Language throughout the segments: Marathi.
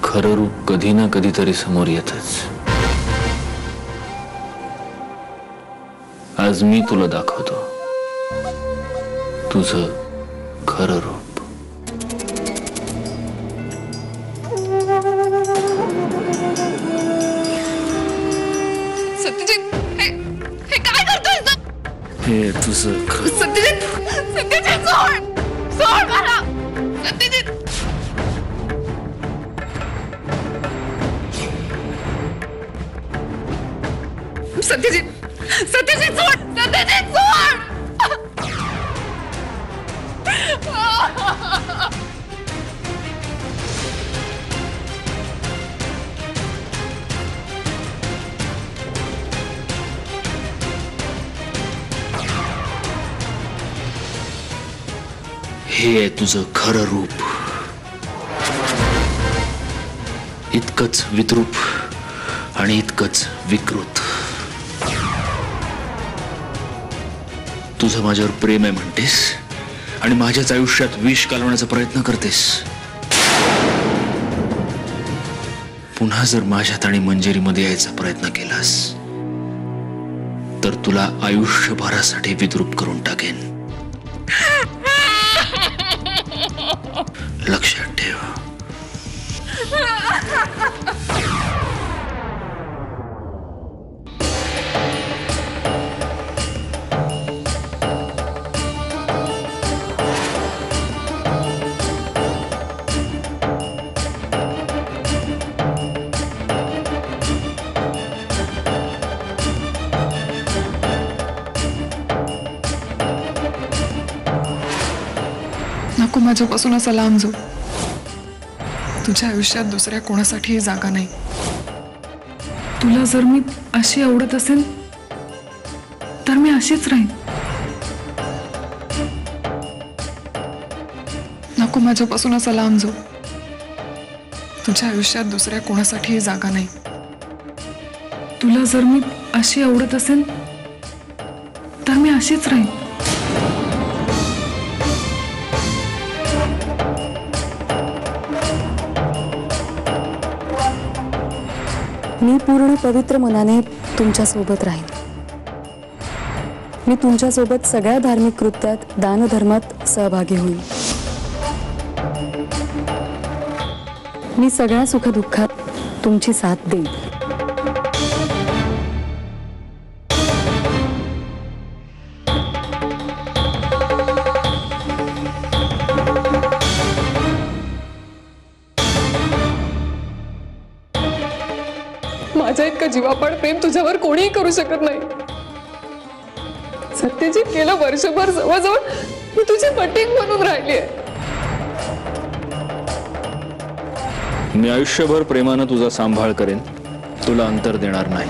खरं रूप कधी ना कधीतरी समोर येतच। आज मी तुला दाखवतो तुझं खरं रूप। सत्यजित, हे काय करतोय तू? हे तुझं सत्यजित, सत्यजित सोड, सोड मला, सत्यजित। सत्यजित, सत्यजित सोड, सत्यजित सोड। हे आहे तुझं खरं रूप, इतकंच विद्रूप आणि इतकंच विकृत। तुझं माझ्यावर प्रेम आहे म्हणतेस आणि माझ्याच आयुष्यात विष घालवण्याचा प्रयत्न करतेस। पुन्हा जर माझ्यात आणि मंजेरीमध्ये यायचा प्रयत्न केलास तर तुला आयुष्यभरासाठी विद्रूप करून टाकेन, लक्षात ठेव। नको माझ्यापासून असा लांब जाऊ। तुझ्या आयुष्यात दुसऱ्या कोणासाठी जागा नाही। तुला जर मी अशी आवडत असेल तर मी अशीच राहीन। नको माझ्यापासून असा लांब जाऊ। तुझ्या आयुष्यात दुसऱ्या कोणासाठी जागा नाही। तुला जर मी अशी आवडत असेल तर मी अशीच राहीन। मी पूर्ण पवित्र मनाने तुमच्या सोबत राहीन। मी तुमच्या सोबत सगळ्या धार्मिक कृत्यात, दानधर्मात सहभागी होईन। मी सगळ्या सुखदुःखात तुमची साथ देईन। माझ्या इतकं जीवापाड प्रेम तुझ्यावर कोणीही करू शकत नाही। सत्यजित, गेलं वर्षभर जवळजवळ मी तुझी मटिंग म्हणून राहिली आहे। मी आयुष्यभर प्रेमानं तुझा सांभाळ करेन, तुला अंतर देणार नाही।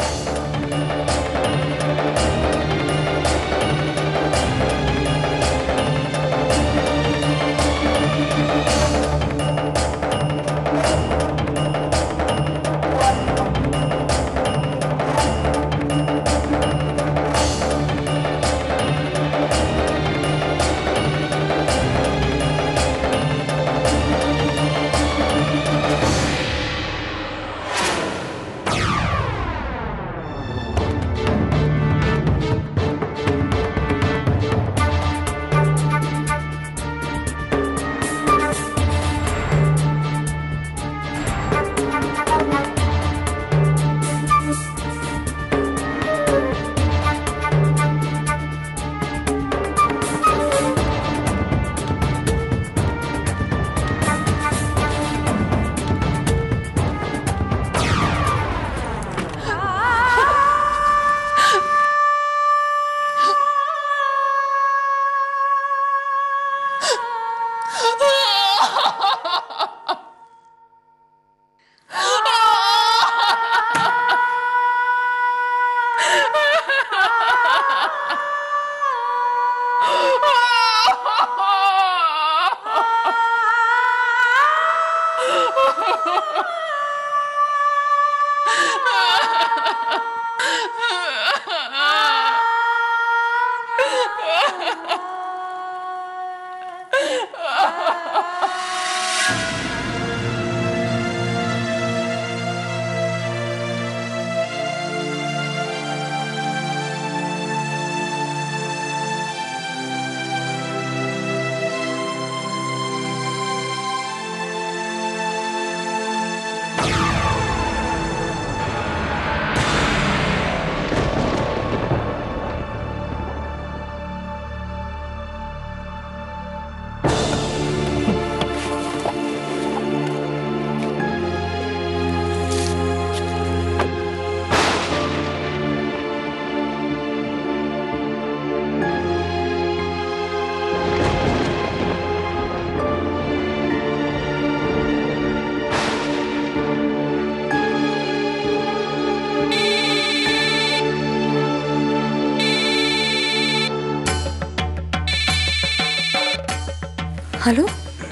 हॅलो.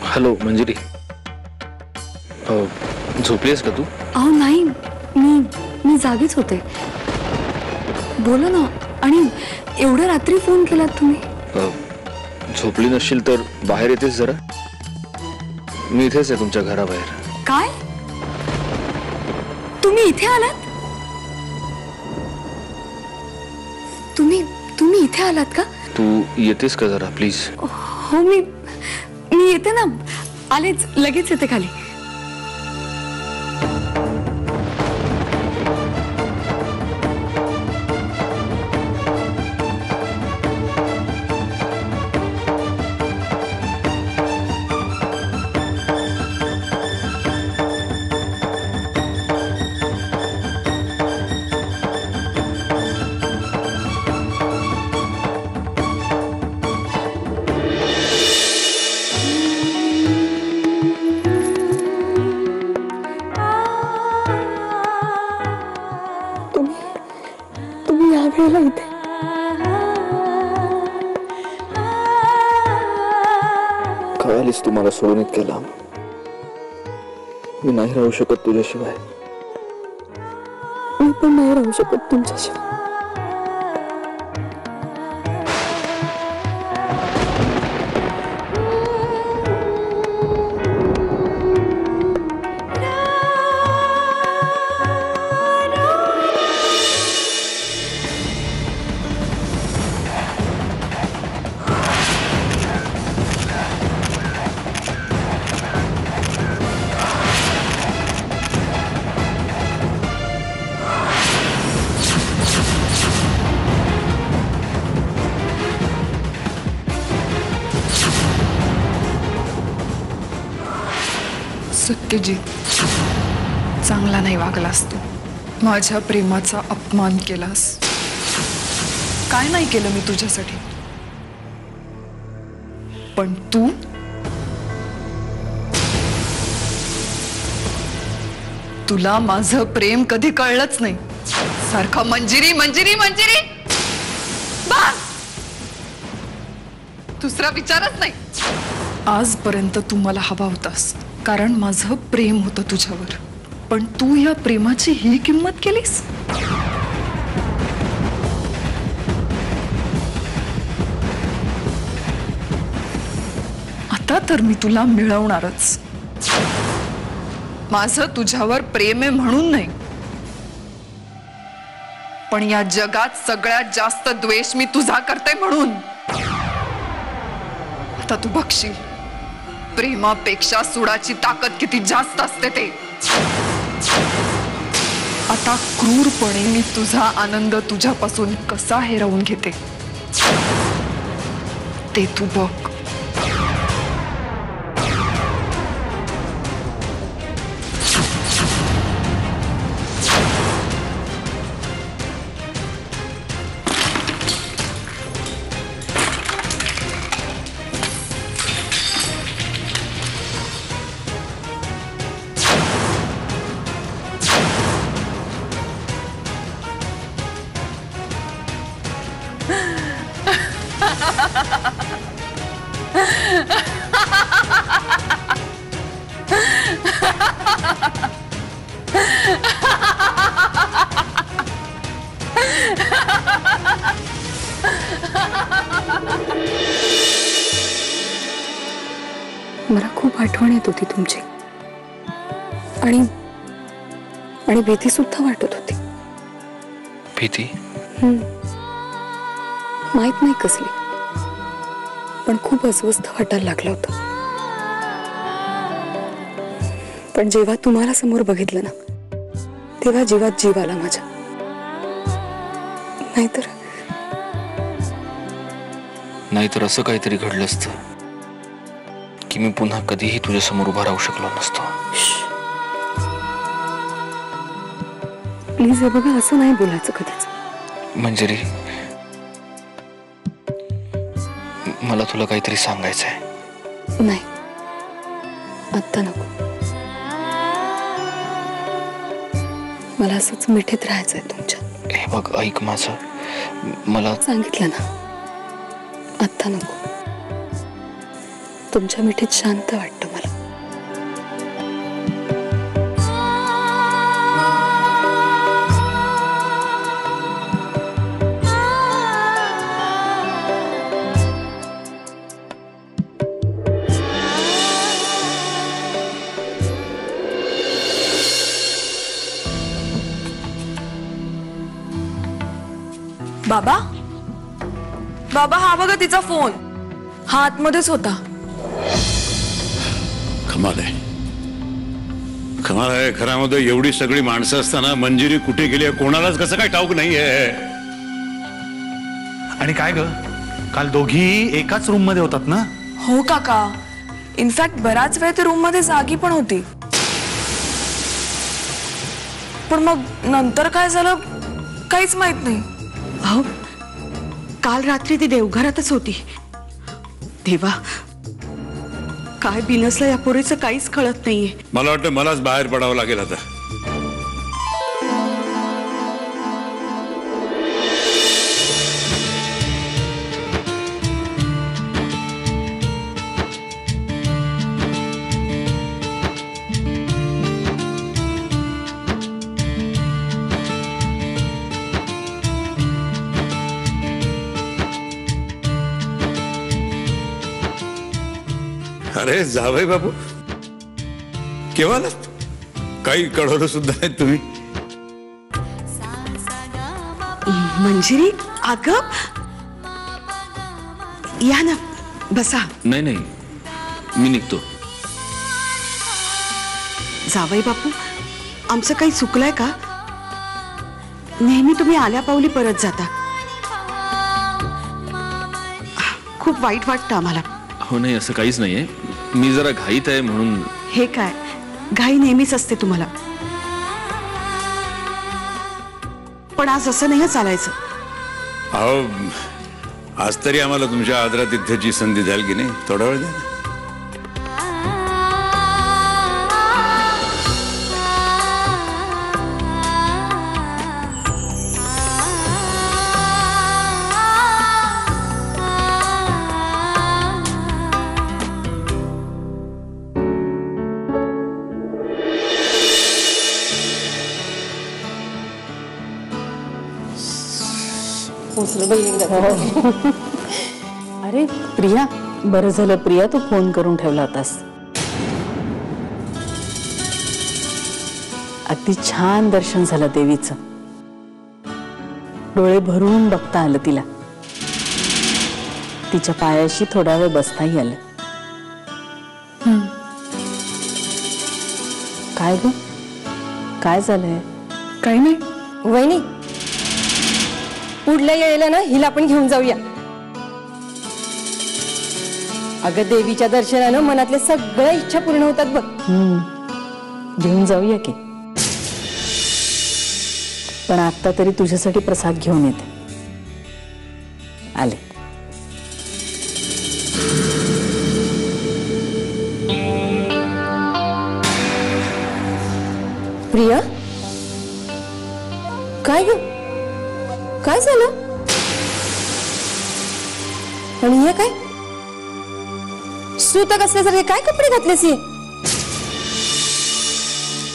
हॅलो मंजिरी, झोपलीस का तू? अहो नाही, मी जागीच होते. बोला ना. आणि एवढ्या रात्री फोन केलात तुम्ही? झोपली नसशील तर बाहेर येतेस जरा? मी इथेच आहे तुमच्या घराबाहेर. काय? तुम्ही इथे आलात? तुम्ही इथे आलात का? तू येतेस का जरा प्लीज? हो, मी येते ना. आलेच, लगेच येते खाली. इथे काय आलीस तू मला सोडून इतक्या लांब? मी नाही राहू शकत तुझ्याशिवाय. मी पण नाही राहू शकत तुमच्याशिवाय. सत्यजित, चांगला नाही वागलास तू. माझ्या प्रेमाचा अपमान केलास. काय नाही केलं मी तुझ्यासाठी, पण तुला माझं प्रेम कधी कळलंच नाही. सारखा मंजिरी मंजिरी मंजिरी, बस, दुसरा विचारच नाही. आजपर्यंत तू मला हवा होतास कारण माझं प्रेम होतं तुझ्यावर, पण तू या प्रेमाची ही किंमत केलीस. आता तर मी तुला मिळवणारच. माझं तुझ्यावर प्रेम आहे म्हणून नाही, पण या जगात सगळ्यात जास्त द्वेष मी तुझा करते म्हणून. आता तू बघशील प्रेमापेक्षा सुडाची ताकद किती जास्त असते ते. आता क्रूरपणे मी तुझा आनंद तुझ्यापासून कसा हिरावून घेते ते तू बघ. मला खूप आठवण येत होती तुमची, आणि भीती सुद्धा वाटत होती. भीती? माहित नाही कसली, पण खूप अस्वस्थ वाटायला लागलं होतं. पण जेव्हा तुम्हाला समोर बघितलं ना, तेव्हा जीवात जीव आला माझ्या. नाहीतर असं काहीतरी घडलं असतं की मी पुन्हा कधीही तुझ्या समोर उभा राहू शकलो नसतो. प्लीज हे बघा, असं नाही बोलायचं कधीच. मंजिरी, मला तुला काहीतरी सांगायचंय. नाही, आत्ता नको. मला असंच मिठीत राहायचंय तुमच्या. हे बघ, ऐक माझं. मला सांगितलं ना, आत्ता नको. तुमच्या मिठीत शांत वाटतं मला. बाबा बाबा, हा बघा तिचा फोन. हा आतमध्येच होता. कमाल आहे, कमाल आहे. घरामध्ये एवढी सगळी माणसं असताना मंजिरी कुठे गेली कोणालाच कसं काय ठाऊक नाहीये. आणि काय ग, काल दोघी एकाच रूम मध्ये होतात ना? हो काका, इनफॅक्ट बराच वेळ ते रूम मध्ये जागी पण होती. पण मग नंतर काय झालं काहीच माहित नाही. अहो, काल रात्री ती देवघरातच होती. देवा, काय बिनसलं या पोरीचं काहीच कळत नाहीये. मला वाटतं मलाच बाहेर पडावं लागेल आता. अरे जावई बाबू, केव्हा आलात? काही कळवलं सुद्धा नाही तुम्ही. मंजिरी, अगं या ना, बसा. नाही नाही, मी निघतो. जावई बापू, आमचं काही चुकलंय का? नेहमी तुम्ही आल्या पावली परत जाता. खूप वाईट वाटतं आम्हाला. हो नाही, असं काहीच नाहीये. मी जरा घाईत आहे म्हणून. हे काय, घाई नेहमीच असते तुम्हाला. पण आज असं नाही चालायचं. अहो, आज तरी आम्हाला तुमच्या आदरातिथ्याची संधी द्याल की नाही? थोडा वेळ द्या ना. अरे प्रिया, बरं झालं प्रिया तू फोन करून ठेवला होतास. अगदी छान दर्शन झालं देवीचं. डोळे भरून बघता आलं तिला. तिच्या पायाशी थोडा वेळ बसताही आलं. काय ग, काय झालंय? काही नाही. वहिनी, पुढल्या यायला ना हिला पण घेऊन जाऊया. अगं, देवीच्या दर्शनानं मनातल्या सगळ्या इच्छा पूर्ण होतात बघ. घेऊन जाऊया की. पण आता तरी तुझ्यासाठी प्रसाद घेऊन येते. आले. प्रिया, काय ग, काय झालं? आणि हे काय सूतक असल्यासारखे काय कपडे घातलेस?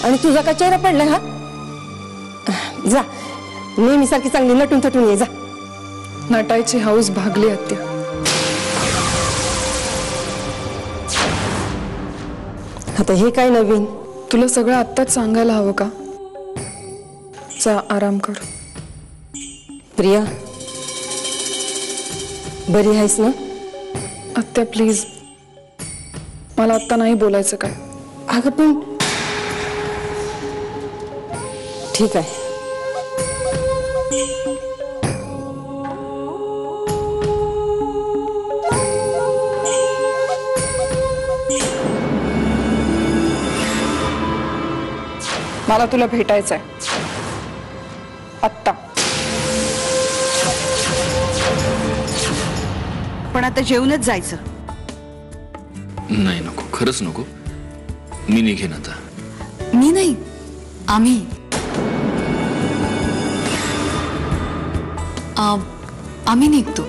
आणि तुझा का चेहरा पडलाय? हा, जा नेहमीसारखी चांगली नटून थटून ये. जा. नटायची हाऊस भागली आत्या. आता हे काय नवीन? तुला सगळं आत्ताच सांगायला हवं का? जा आराम कर. प्रिया, बरी आहेस ना? आत्या प्लीज, मला आत्ता नाही बोलायचं काय. अगं पण ठीक आहे. मला तुला भेटायचंय आत्ता. पण आता जेवूनच जायचं. नाही नको, खरंच नको. मी निघेन आता. मी नाही, आम्ही. आम्ही निघतो.